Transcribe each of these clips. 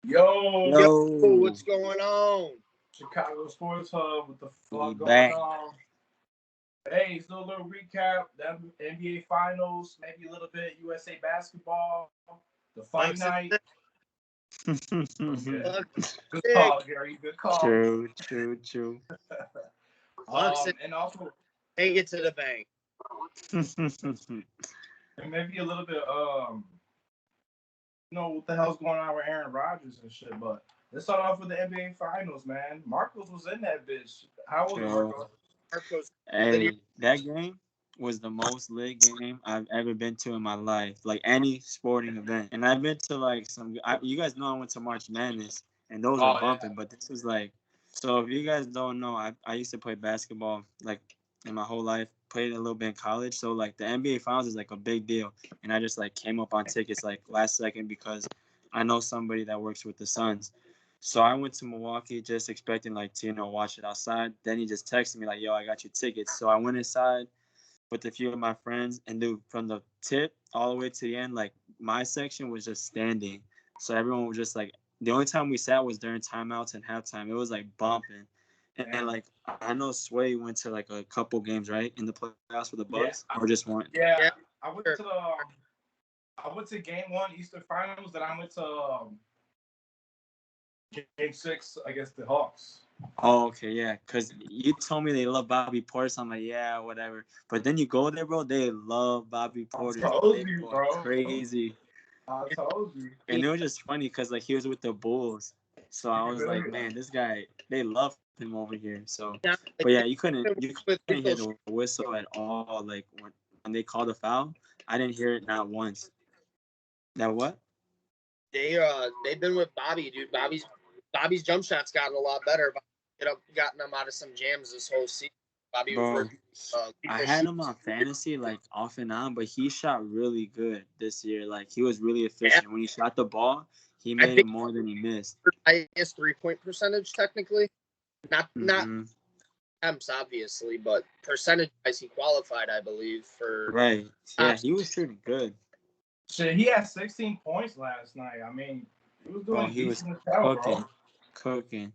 Yo, Yo, What's going on? Chicago Sports Hub with the we fuck going back. on? Hey, so a little recap. The NBA Finals, maybe a little bit USA basketball, the fight Bucks night. Okay. Bucks Good big. call, Gary. Good call. True. And also, Take it to the bank. and maybe a little bit, what the hell's going on with Aaron Rodgers and shit. But let's start off with the NBA Finals, man. Marcos was in that bitch. How was it, Marcos? Marcos. Hey, that game was the most lit game I've ever been to in my life, like any sporting event. And I've been to like you guys know I went to March Madness, and those were bumping. But this was like, so if you guys don't know, I used to play basketball like in my whole life. Played a little bit in college, so like the NBA Finals is like a big deal. And I just like came up on tickets like last second because I know somebody that works with the Suns. So I went to Milwaukee just expecting like to watch it outside. Then he just texted me like, "Yo, I got you tickets." So I went inside with a few of my friends, and dude, from the tip all the way to the end, like my section was just standing. So everyone was just like, the only time we sat was during timeouts and halftime. It was like bumping, and like I know Sway went to like a couple games right in the playoffs for the Bucks, or just one. Yeah, I went to Game 1 Eastern Finals. Then I went to Game 6 against the Hawks. Oh, okay, yeah, because you told me they love Bobby Portis. I'm like, yeah, whatever. But then you go there, bro, they love Bobby Portis. I told They you, go bro. crazy. I told you. And it was just funny because, like, he was with the Bulls. So I was like, man, this guy, they love him over here. So, but yeah, you couldn't hear the whistle at all. Like, when they called the foul, I didn't hear it not once. That what? They've been with Bobby, dude. Bobby's jump shot's gotten a lot better. Gotten him out of some jams this whole season. Bobby Bro, was I had him on fantasy like off and on, but he shot really good this year. Like he was really efficient. When he shot the ball, he made it more than he missed. Highest 3-point percentage technically. Not attempts obviously, but percentage wise he qualified, I believe, for right. Yeah, he was shooting good. Shit, he had 16 points last night. I mean, he was doing decent as hell, bro. Cooking.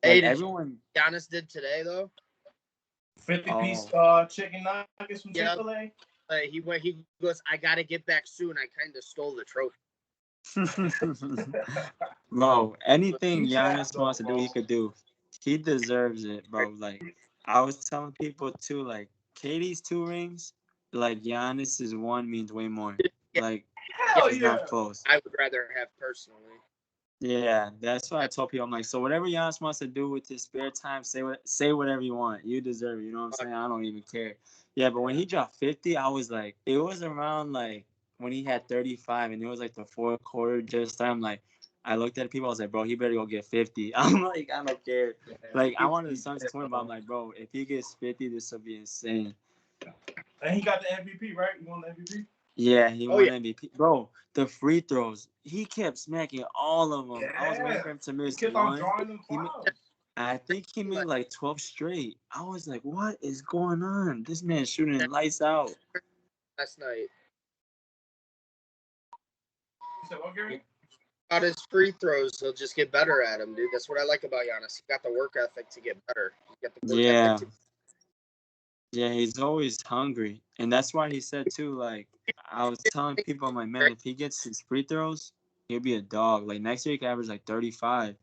Hey, like everyone. Giannis did today though. 50-piece chicken nuggets from Chick-fil-A. He goes, I gotta get back soon. I kind of stole the trophy. Bro, anything Giannis wants to do, he could do. He deserves it, bro. Like I was telling people too, like KD's 2 rings, like Giannis's 1 means way more. Like it's not close. I would rather have personally. Yeah, that's why I told people. I'm like, so whatever Giannis wants to do with his spare time, say whatever you want. You deserve it. You know what I'm saying? I don't even care. Yeah, but when he dropped 50, I was like, it was around like when he had 35, and it was like the fourth quarter. Just time, like I looked at people. I was like, bro, he better go get 50. I'm like, I don't care. Like I wanted the Suns to win, but I'm like, bro, if he gets 50, this will be insane. And he got the MVP, right? He won the MVP. Yeah, he won MVP. Bro, the free throws, he kept smacking all of them. I was waiting for him to miss kept one. On drawing them clouds. I think he made like 12 straight. I was like, what is going on? This man's shooting lights out. Last night. You said what, Gary? About his free throws, he'll just get better at him, dude. That's what I like about Giannis. He got the work ethic to get better. Yeah, he's always hungry. And that's why he said, too, like, I was telling people, I'm like, man, if he gets his free throws, he'll be a dog. Like, next year, he can average, like, 35.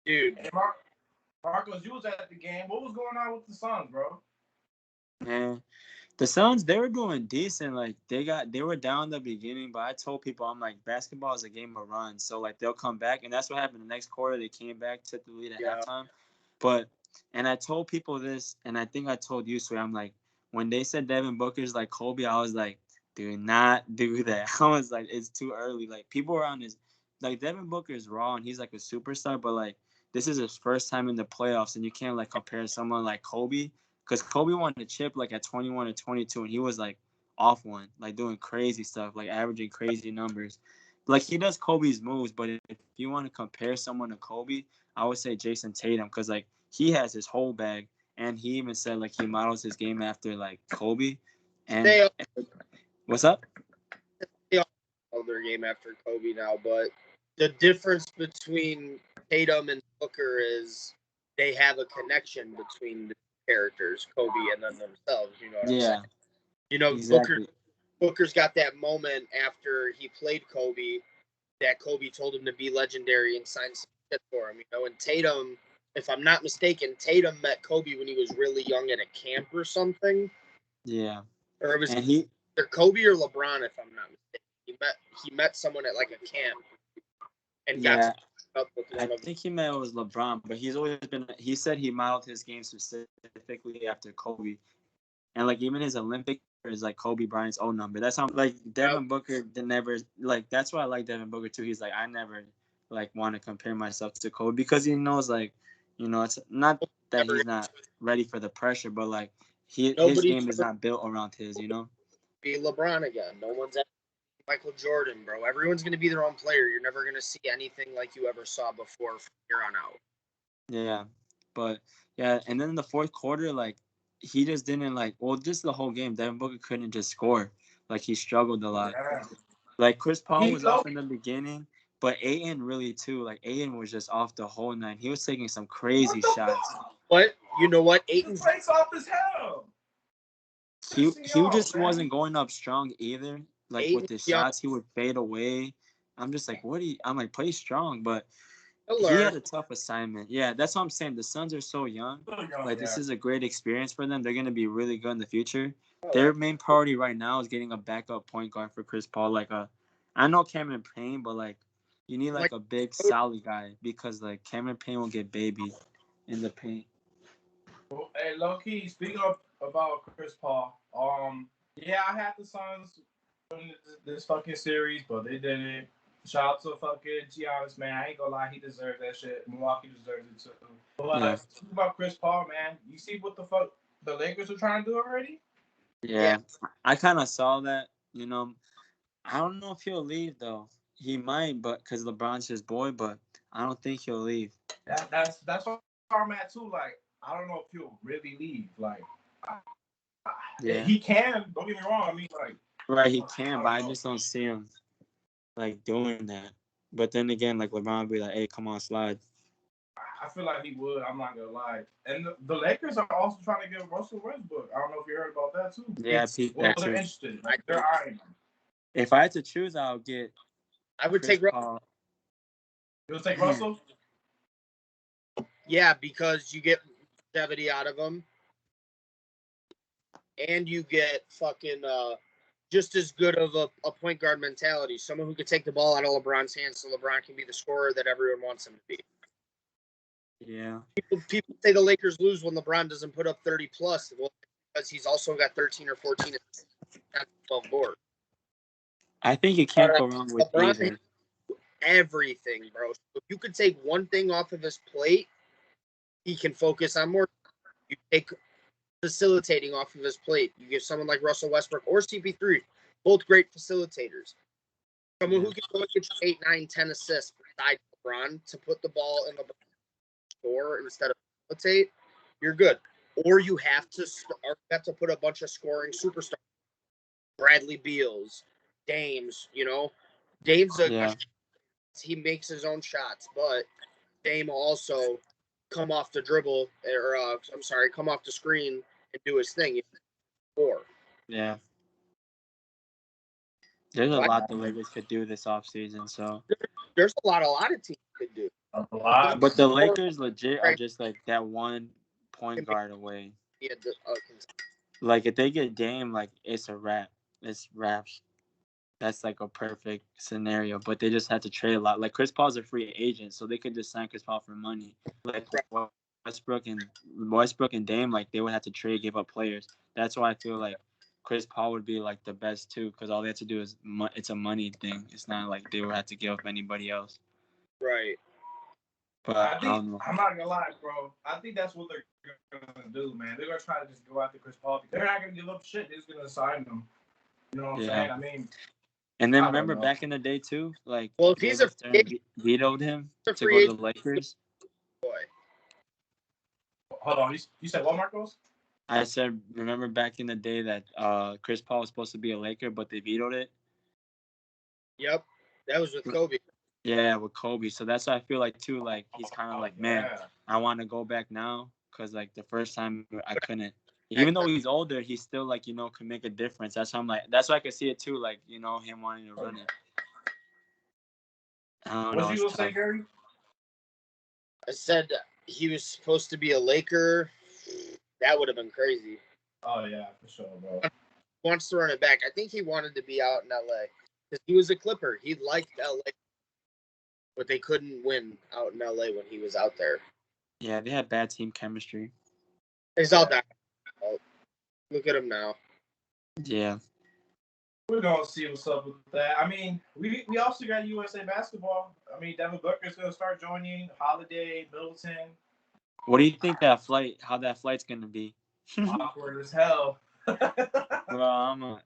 Dude. Hey, Marcos, you was at the game. What was going on with the Suns, bro? Man, the Suns, they were doing decent. Like, they were down in the beginning, but I told people, I'm like, basketball is a game of runs. So, like, they'll come back. And that's what happened the next quarter. They came back, took the lead at halftime. But... And I told people this, and I think I told you, so I'm like, when they said Devin Booker's like Kobe, I was like, do not do that. I was like, it's too early. Like, people around his, like, Devin Booker is raw, and he's like a superstar, but like, this is his first time in the playoffs, and you can't like compare someone like Kobe, because Kobe won the chip like at 21 or 22, and he was like off one, like doing crazy stuff, like averaging crazy numbers. Like, he does Kobe's moves, but if you want to compare someone to Kobe, I would say Jason Tatum, because like, he has his whole bag, and he even said like he models his game after like Kobe. And what's up? They all model their game after Kobe now, but the difference between Tatum and Booker is they have a connection between the characters, Kobe and then themselves. You know what I'm saying? Yeah, You know, exactly. Booker's got that moment after he played Kobe that Kobe told him to be legendary and sign some shit for him. You know, and Tatum, if I'm not mistaken, Tatum met Kobe when he was really young at a camp or something, Yeah, or it was and he, either Kobe or LeBron, if I'm not mistaken. He met someone at like a camp and got to yeah, up with I one of them. think he meant it was LeBron, but he's always been. He said he modeled his game specifically after Kobe, and like even his Olympic is like Kobe Bryant's own number. That's how like Devin Booker did never like. That's why I like Devin Booker too. He's like I never like want to compare myself to Kobe because he knows like it's not that he's not ready for the pressure, but like his Nobody's game is not built around his. be LeBron again. No one's at Michael Jordan, bro. Everyone's going to be their own player. You're never going to see anything like you ever saw before from here on out. Yeah, but yeah, and then in the fourth quarter, like he just didn't just the whole game. Devin Booker couldn't just score. Like he struggled a lot. Yeah. Like Chris Paul He was off in the beginning, but Aiden really too. Like Aiden was just off the whole night. He was taking some crazy shots. But you know what? He Aiton's plays off his hell. He just wasn't going up strong either. Like with the young. shots, he would fade away. I'm just like, I'm like, play strong, but He'll he learn. had a tough assignment. Yeah, that's what I'm saying. The Suns are so young. Like this is a great experience for them. They're gonna be really good in the future. Their main priority right now is getting a backup point guard for Chris Paul. I know Cameron Payne, but like you need like a big solid guy because like Cameron Payne will get babied in the paint. Well, hey, low key, speaking of about Chris Paul, yeah, I had the Suns win this fucking series, but they didn't. Shout out to fucking Giannis, man. I ain't gonna lie, he deserves that shit. Milwaukee deserves it too. But Yeah. speaking about Chris Paul, man, you see what the fuck the Lakers are trying to do already? Yeah, I kind of saw that. I don't know if he'll leave though. He might, but because LeBron's his boy, but I don't think he'll leave. That's where I'm at too. Like, I don't know if he'll really leave. Like, he can. Don't get me wrong. I mean, like, right, he can, but I just don't see him like doing that. But then again, like LeBron would be like, "Hey, come on, slide." I feel like he would. I'm not gonna lie. And the Lakers are also trying to get Russell Westbrook. I don't know if you heard about that too. Yeah, I peeped that they're too. interested. Like, they're eyeing him. If I had to choose, I would take Paul. You'll take Russell? Yeah, because you get longevity out of him, and you get fucking just as good of a point guard mentality. Someone who could take the ball out of LeBron's hands so LeBron can be the scorer that everyone wants him to be. Yeah. People say the Lakers lose when LeBron doesn't put up 30 plus. Well, because he's also got 13 or 14 12 board. I think you can't go wrong with LeBron either. Everything, bro. So if you could take one thing off of his plate, he can focus on more. You take facilitating off of his plate. You give someone like Russell Westbrook or CP3, both great facilitators. Someone who can go and get 8, 9, 10 assists beside LeBron to put the ball in the score instead of facilitate, you're good. Or you have to put a bunch of scoring superstars. Bradley Beals, Dames, Dame's he makes his own shots, but Dame will also come off the dribble come off the screen and do his thing. Yeah. There's a lot the Lakers could do this offseason, so there's a lot of teams could do. A lot. But the Lakers legit are just like that one point guard away. Like if they get Dame, like it's a wrap. It's wraps. That's like a perfect scenario. But they just had to trade a lot. Like Chris Paul's a free agent, so they could just sign Chris Paul for money. Like Westbrook and Dame, like they would have to trade, give up players. That's why I feel like Chris Paul would be like the best too, because all they have to do is it's a money thing. It's not like they would have to give up anybody else. Right. But I don't know. I'm not gonna lie, bro. I think that's what they're gonna do, man. They're gonna try to just go after Chris Paul. They're not gonna give up shit. They're just gonna sign him. You know what I'm saying? I mean. And then remember back in the day too, like if he's vetoed him to go to the Lakers. Boy. Hold on, you said what, Marcos? I said, remember back in the day that Chris Paul was supposed to be a Laker, but they vetoed it? Yep. That was with Kobe. Yeah, with Kobe. So that's why I feel like too. Like he's kind of like, man, Yeah. I want to go back now because like the first time I couldn't. Even though he's older, he's still like can make a difference. That's why I'm like. That's why I can see it too. Like him wanting to run it. I don't What know. you It's gonna say, tough. Gary? I said he was supposed to be a Laker. That would have been crazy. Oh yeah, for sure, bro. He wants to run it back. I think he wanted to be out in LA because he was a Clipper. He liked LA, but they couldn't win out in LA when he was out there. Yeah, they had bad team chemistry. He's all down. Look at him now. Yeah. We're gonna see what's up with that. I mean, we also got USA basketball. I mean, Devin Booker's gonna start joining. Holiday, Middleton. What do you think how that flight's gonna be? Awkward as hell. Well,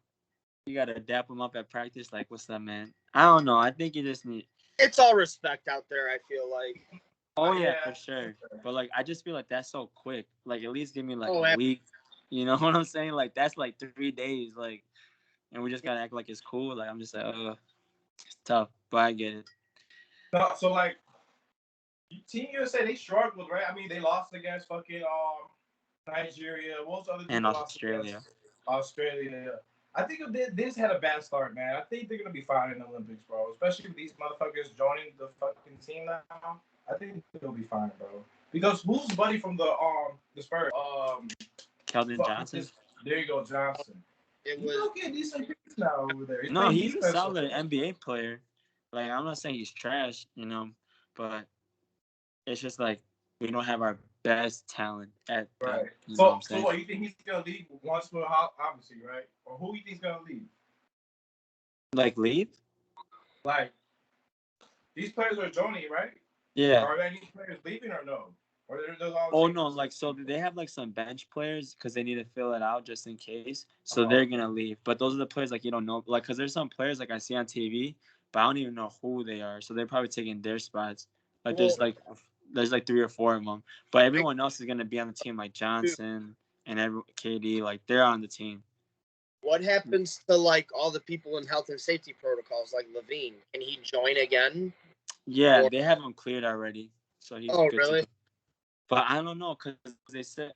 you gotta dap him up at practice. Like, what's up, man? I don't know. I think you just need. It's all respect out there, I feel like. Oh yeah, for sure. But like, I just feel like that's so quick. Like, at least give me like Oh, a week. You know what I'm saying? Like, that's like 3 days. Like, and we just gotta act like it's cool. Like, I'm just like, it's tough, but I get it. No, so like, Team USA, they struggled, right? I mean, they lost against fucking Nigeria. What was the other team And they lost Australia. against? Australia. I think they just had a bad start, man. I think they're gonna be fine in the Olympics, bro. Especially with these motherfuckers joining the fucking team now. I think they'll be fine, bro. Because who's buddy from the Spurs? Keldon Johnson. There you go, Johnson. It He's was getting decent picks now over there. No, he's a solid NBA player. Like, I'm not saying he's trash, but it's just like we don't have our best talent at that. Right. You know what I'm So saying? what you think he's gonna leave once for obviously, right? Or who you think's gonna leave? Like leave? Like these players are joining, right? Yeah. Are there any players leaving or no? Or there's all Oh no, like so they have like some bench players because they need to fill it out just in case. So they're gonna leave. But those are the players like you don't know, like because there's some players like I see on TV, but I don't even know who they are. So they're probably taking their spots. Like there's like 3 or 4 of them, but everyone else is gonna be on the team like Johnson and KD. Like they're on the team. What happens to like all the people in health and safety protocols, like Levine? Can he join again? Yeah, they have him cleared already, so he's good really? to go. But I don't know because they said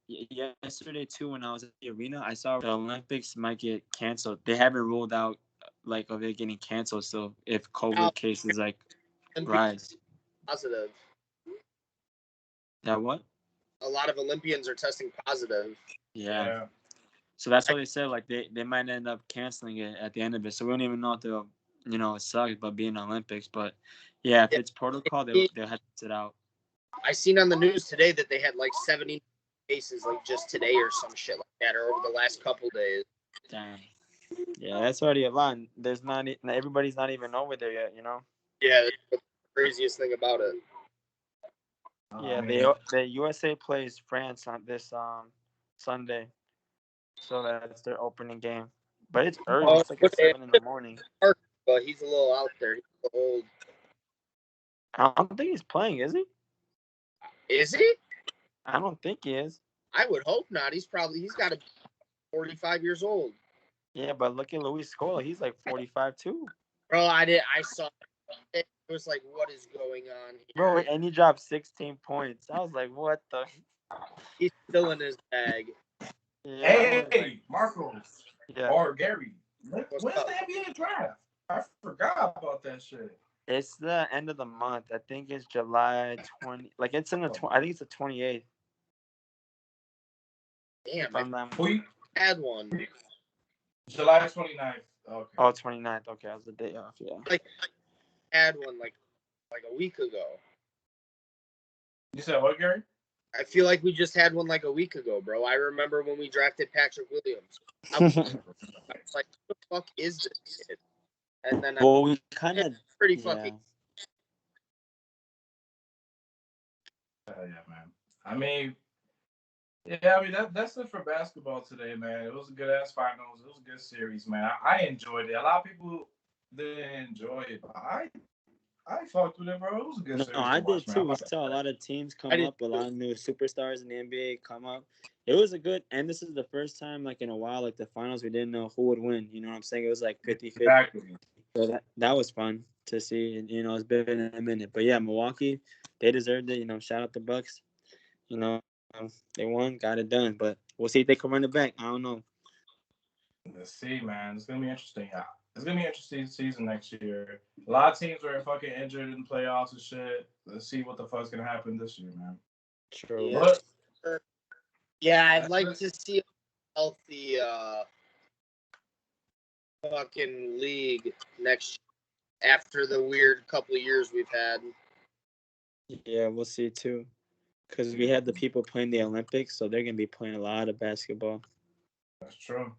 yesterday too when I was at the arena, I saw the Olympics might get canceled. They haven't ruled out like of it getting canceled. So if COVID cases like rise, positive. That what? A lot of Olympians are testing positive. Yeah. So that's what they said. Like they might end up canceling it at the end of it. So we don't even know if they'll it sucks, but being Olympics. But yeah, if it's protocol, they'll have to sit out. I seen on the news today that they had like 70 cases like just today or some shit like that, or over the last couple days. Damn. Yeah, that's already a lot. There's not everybody's not even over there yet, Yeah, that's the craziest thing about it. Yeah, the USA plays France on this Sunday, so that's their opening game. But it's early. It's like at 7 in the morning. But he's a little out there. He's a little old. I don't think he's playing, is he? Is he? I don't think he is. I would hope not. He's got to be 45 years old. Yeah, but look at Luis Scola. He's like 45 too. Bro, I saw it. It was like, what is going on here? Bro, and he dropped 16 points. I was like, what the? He's still in his bag. Yeah, hey, Marcos. Yeah. Or Gary. When's the NBA draft? I forgot about that shit. It's the end of the month. I think it's July 20. Like it's in the. I think it's the 28th. Damn, we had one. July 29th. Okay. Oh, 29th. Okay, I was the day off. Yeah. Like had one like a week ago. You said what, Gary? I feel like we just had one like a week ago, bro. I remember when we drafted Patrick Williams. I was like, what the fuck is this kid? And then we kind of pretty fucking. Yeah, man. I mean, that's it for basketball today, man. It was a good ass finals. It was a good series, man. I enjoyed it. A lot of people didn't enjoy it, but I fucked with it, bro. It was a good series. No, I did too. We saw a lot of teams come up, a lot of new superstars in the NBA come up. It was a good, and this is the first time, like in a while, like the finals, we didn't know who would win. You know what I'm saying? It was like 50-50. Exactly. So that was fun to see, and it's been a minute. But yeah, Milwaukee, they deserved it. Shout out the Bucks. You know, they won, got it done. But we'll see if they can run it back. I don't know. Let's see, man. It's gonna be interesting. It's gonna be an interesting season next year. A lot of teams are fucking injured in the playoffs and shit. Let's see what the fuck's gonna happen this year, man. True. Yeah, I'd like to see a healthy fucking league next year after the weird couple of years we've had. Yeah, we'll see too. Because we had the people playing the Olympics, so they're gonna be playing a lot of basketball. That's true.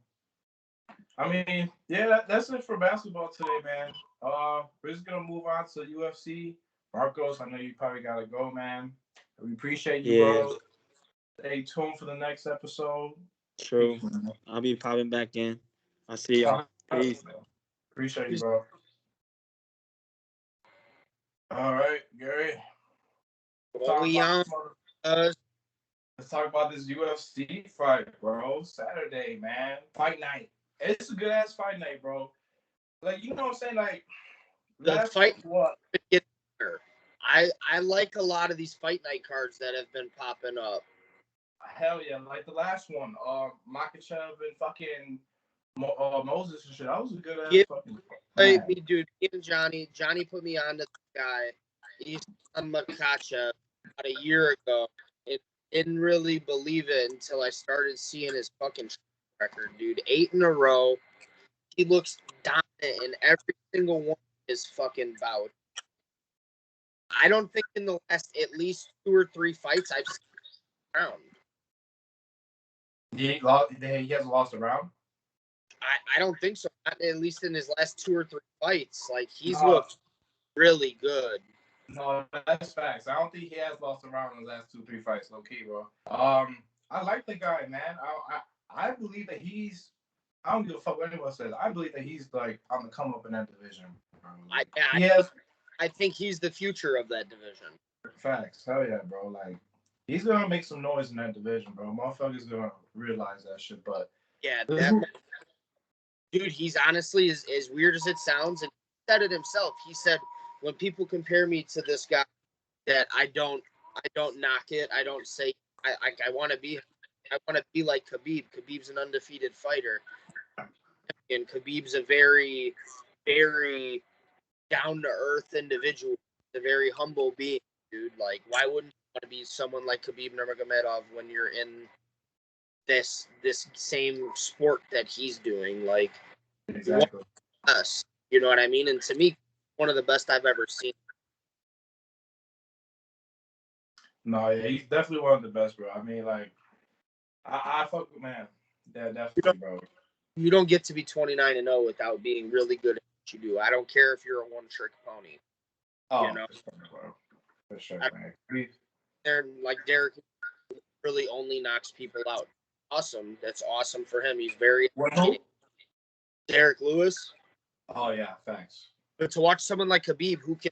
I mean, yeah, that's it for basketball today, man. We're just gonna move on to UFC. Marcos, I know you probably gotta go, man. We appreciate you, bro. Stay tuned for the next episode. True. I'll be popping back in. I'll see y'all. Peace. Appreciate you, bro. All right, Gary. Let's talk about this UFC fight, bro. Saturday, man. Fight night. It's a good ass fight night, bro. Like, you know what I'm saying? Like, the fight. What? I like a lot of these fight night cards that have been popping up. Hell yeah, like the last one, Makachev and fucking Moses and shit. That was a good ass fucking. Hey, dude, even Johnny put me on to the guy. He's on Makachev about a year ago. It didn't really believe it until I started seeing his fucking record, dude. 8 in a row. He looks dominant in every single one of his fucking bouts. I don't think in the last at least 2 or 3 fights I've seen around. He hasn't lost a round? I don't think so. Not at least in his last 2 or 3 fights. Like, he's looked really good. No, that's facts. I don't think he has lost a round in the last 2 or 3 fights, low key, bro. I like the guy, man. I believe that he's. I don't give a fuck what anyone says. I believe that he's like on the come up in that division. I think he's the future of that division. Facts. Hell yeah, bro. Like, he's gonna make some noise in that division, bro. Motherfuckers gonna realize that shit. But yeah, dude, he's honestly as weird as it sounds, and he said it himself. He said, when people compare me to this guy, that I don't knock it. I don't say I want to be like Khabib. Khabib's an undefeated fighter, and Khabib's a very, very down to earth individual, a very humble being, dude. Like, why wouldn't you want to be someone like Khabib Nurmagomedov when you're in this same sport that he's doing? Like, exactly. Us, you know what I mean? And to me, one of the best I've ever seen. No, yeah, he's definitely one of the best, bro. I mean, like, I fuck with, man. Yeah, definitely, bro. You don't get to be 29-0 without being really good at what you do. I don't care if you're a one-trick pony. Oh, you know? For sure, man. They're like Derek really only knocks people out. Awesome. That's awesome for him. He's very Derek Lewis. Oh yeah, thanks. But to watch someone like Khabib who can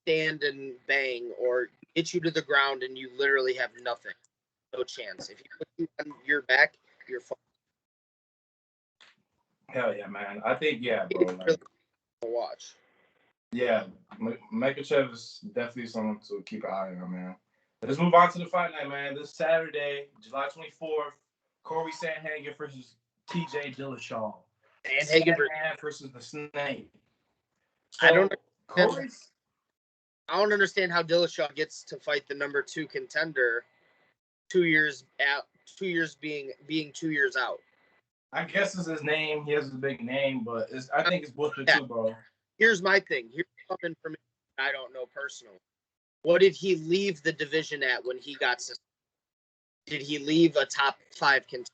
stand and bang or get you to the ground and you literally have nothing, no chance. If you put you on your back, you're fucked. Hell yeah, man. I think bro. Like, really watch. Yeah, Makachev is definitely someone to keep an eye on, man. Let's move on to the fight night, man. This Saturday, July 24th, Corey Sandhagen versus TJ Dillashaw. Sandhagen versus the Snake. So, I don't understand how Dillashaw gets to fight the number 2 contender 2 years out. 2 years being 2 years out. I guess it's his name. He has a big name, but I think it's bullshit too, bro. Here's my thing. Here's something from I don't know personally. What did he leave the division at when he got suspended? Did he leave a top 5 contender?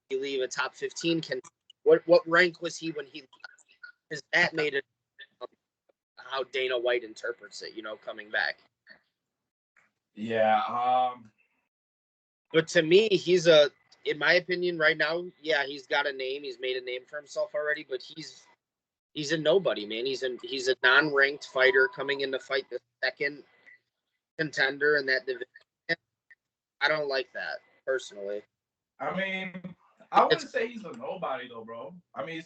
Did he leave a top 15 contender? What rank was he when he left? Because that made it how Dana White interprets it, coming back. Yeah. But to me, he's in my opinion right now, he's got a name. He's made a name for himself already, but he's a nobody, man. He's a non-ranked fighter coming in to fight the second contender in that division. I don't like that personally. I mean, I wouldn't say he's a nobody though, bro. I mean,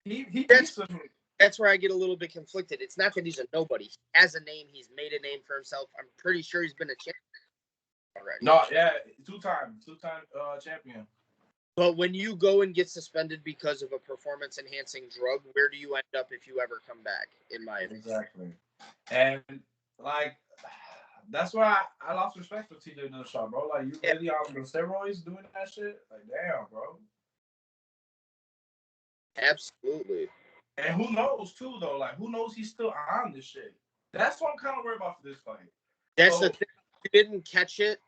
he beats him. that's where I get a little bit conflicted. It's not that he's a nobody. He has a name. He's made a name for himself. I'm pretty sure he's been a champion already. No, yeah, two-time champion. But when you go and get suspended because of a performance-enhancing drug, where do you end up if you ever come back, in my opinion? Exactly. And, like, that's why I lost respect for TJ Dillashaw, bro. Like, you really on the steroids doing that shit? Like, damn, bro. Absolutely. And who knows, too, though? Like, who knows he's still on this shit? That's what I'm kind of worried about for this fight. That's the thing. You didn't catch it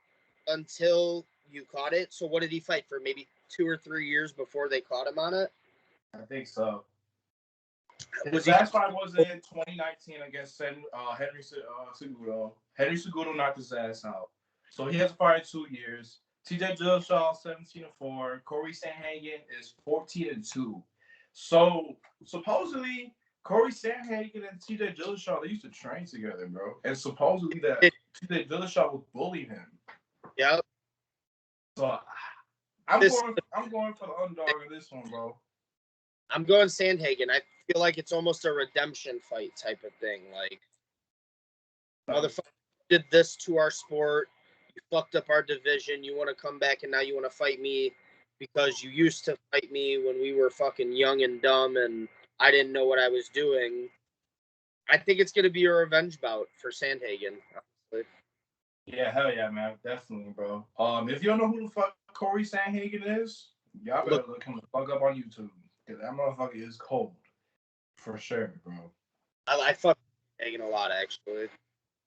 until you caught it. So what did he fight for? Maybe 2 or 3 years before they caught him on it? I think so. His last fight was in 2019 against Henry Cejudo. Henry Cejudo knocked his ass out. So he has fight in 2 years. TJ Dillashaw 17-4. Corey Sandhagen is 14-2. So supposedly Corey Sandhagen and TJ Dillashaw, they used to train together, bro. And supposedly that TJ Dillashaw would bully him. Yep. So I'm going for the underdog in this one, bro. I'm going Sandhagen. I feel like it's almost a redemption fight type of thing. Like, motherfucker did this to our sport. You fucked up our division. You want to come back and now you want to fight me because you used to fight me when we were fucking young and dumb and I didn't know what I was doing. I think it's going to be a revenge bout for Sandhagen, honestly. Yeah, hell yeah, man. Definitely, bro. If you don't know who the fuck Corey Sandhagen is, y'all better look him the fuck up on YouTube. Because that motherfucker is cold. For sure, bro. I fuck Sandhagen a lot, actually.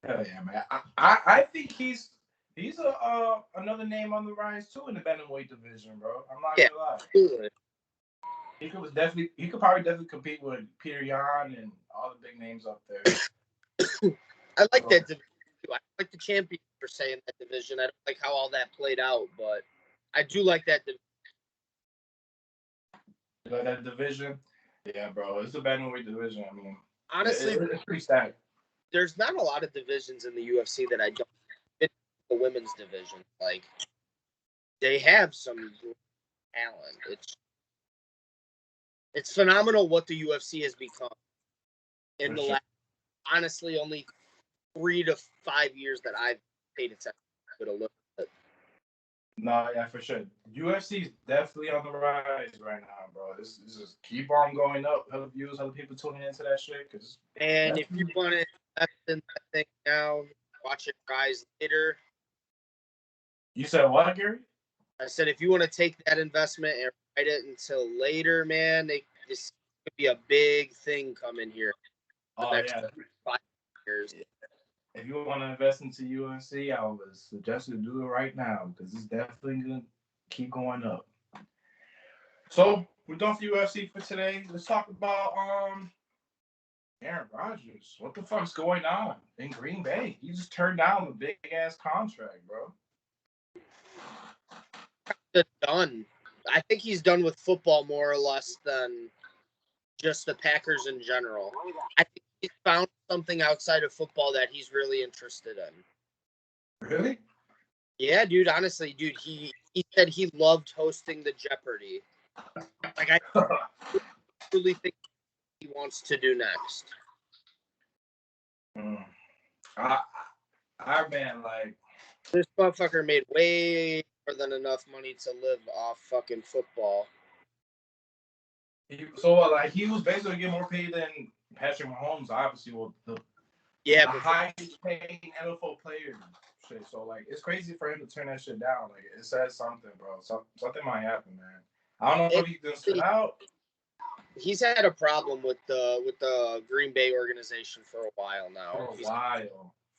Hell yeah, man. I think he's another name on the rise too in the bantamweight division, bro. I'm not gonna lie. Absolutely. He could probably definitely compete with Peter Yan and all the big names up there. I like that division too. I like the champion for saying that division. I don't like how all that played out, but I do like that division. You like that division? Yeah, bro. It's the bantamweight division. I mean, honestly, it's pretty stacked. There's not a lot of divisions in the UFC that I don't fit the women's division. Like, they have some talent. It's phenomenal what the UFC has become in the last, honestly, only 3 to 5 years that I've paid attention to it a little bit. No, yeah, for sure. UFC is definitely on the rise right now, bro. This just keep on going up. Hella views, hella people tuning into that shit. And if you want to invest in that thing now, watch it rise later. You said what, Gary? I said if you want to take that investment and ride it until later, man, this could be a big thing coming here. Oh, yeah. 5 years. If you want to invest into UFC, I would suggest you do it right now because it's definitely going to keep going up. So, we're done for UFC for today. Let's talk about Aaron Rodgers. What the fuck's going on in Green Bay? He just turned down the big-ass contract, bro. Done. I think he's done with football more or less than just the Packers in general. I think he's found something outside of football that he's really interested in. Really? Yeah, dude. Honestly, dude, he said he loved hosting the Jeopardy. Like, I really think he wants to do next. I man, like, this motherfucker made way more than enough money to live off fucking football. He was basically getting more paid than Patrick Mahomes, obviously. Well, the highest paying NFL player. Shit. So, like, it's crazy for him to turn that shit down. Like, it says something, bro. Something might happen, man. I don't know if he's gonna sit out. He's had a problem with the Green Bay organization for a while now.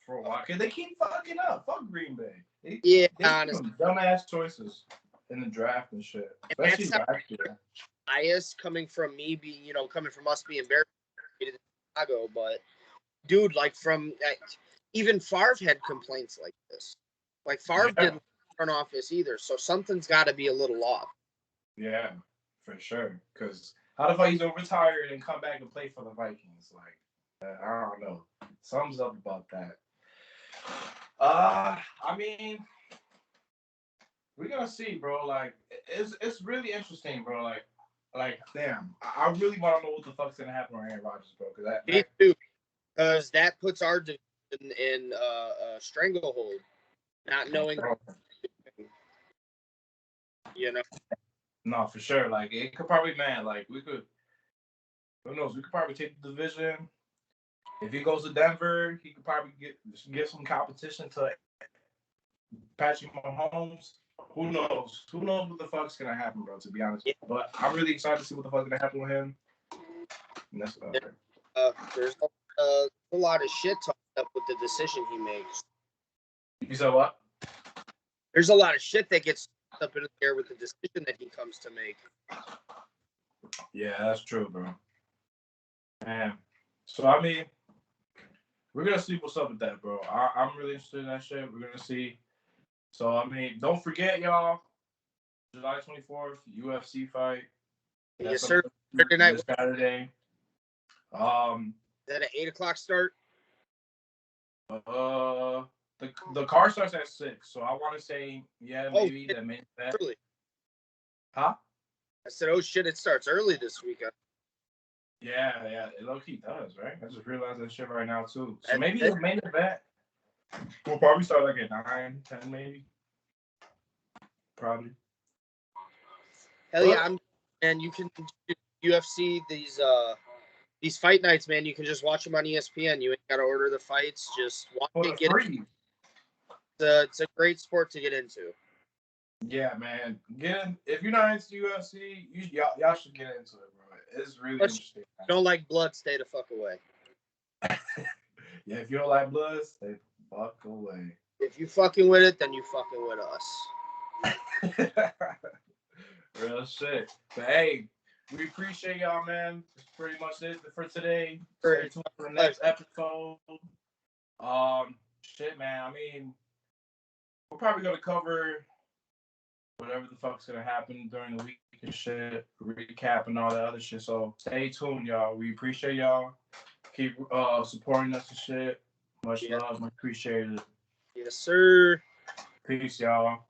For a while. Because they keep fucking up. Fuck Green Bay. They honestly. Dumbass choices in the draft and shit. Especially last year. Bias coming from me coming from us being Bears in Chicago, but dude, like even Favre had complaints like this. Like Favre didn't front office either, so something's got to be a little off. Yeah, for sure. Because how the fuck he's gonna retire and come back and play for the Vikings? Like, I don't know. Something's up about that. I mean, we're gonna see, bro. Like, it's really interesting, bro. Like, like, damn, I really want to know what the fuck's gonna happen with Aaron Rodgers, bro. Because Me too. Because that puts our division in stranglehold, not knowing. You know. No, for sure. Like, it could probably, man. Like, we could. Who knows? We could probably take the division. If he goes to Denver, he could probably get some competition to Patrick Mahomes. Who knows? Who knows what the fuck's gonna happen, bro? To be honest, but I'm really excited to see what the fuck's gonna happen with him. And that's about it. There's a lot of shit talked up with the decision he makes. You said what? There's a lot of shit that gets up in the air with the decision that he comes to make. Yeah, that's true, bro. Man, so I mean, we're gonna see what's up with that, bro. I'm really interested in that shit. We're gonna see. So I mean, don't forget, y'all. July 24th, UFC fight. Yes, sir. Saturday night. This Saturday. Is that an 8:00 start? The car starts at 6, so I want to say maybe that main event. Early. Huh? I said, oh shit, it starts early this weekend. Yeah, it low key does, right? I just realized that shit right now too. So maybe the main event will probably start like at 9, 10 maybe. Probably. Hell yeah, and you can UFC these fight nights, man. You can just watch them on ESPN. You ain't gotta order the fights. Just watch it. Get it. It's a great sport to get into. Yeah, man. If you're not into UFC, y'all should get into it, bro. It's really interesting. If you don't like blood, stay the fuck away. Yeah, if you don't like blood, stay the fuck away. If you fucking with it, then you fucking with us. Real shit. But hey, we appreciate y'all, man. That's pretty much it for today. Stay tuned for the next episode. Shit, man. I mean, we're probably gonna cover whatever the fuck's gonna happen during the week and shit, recap and all that other shit. So stay tuned, y'all. We appreciate y'all. Keep supporting us and shit. Much love, much appreciated. Yes, sir. Peace, y'all.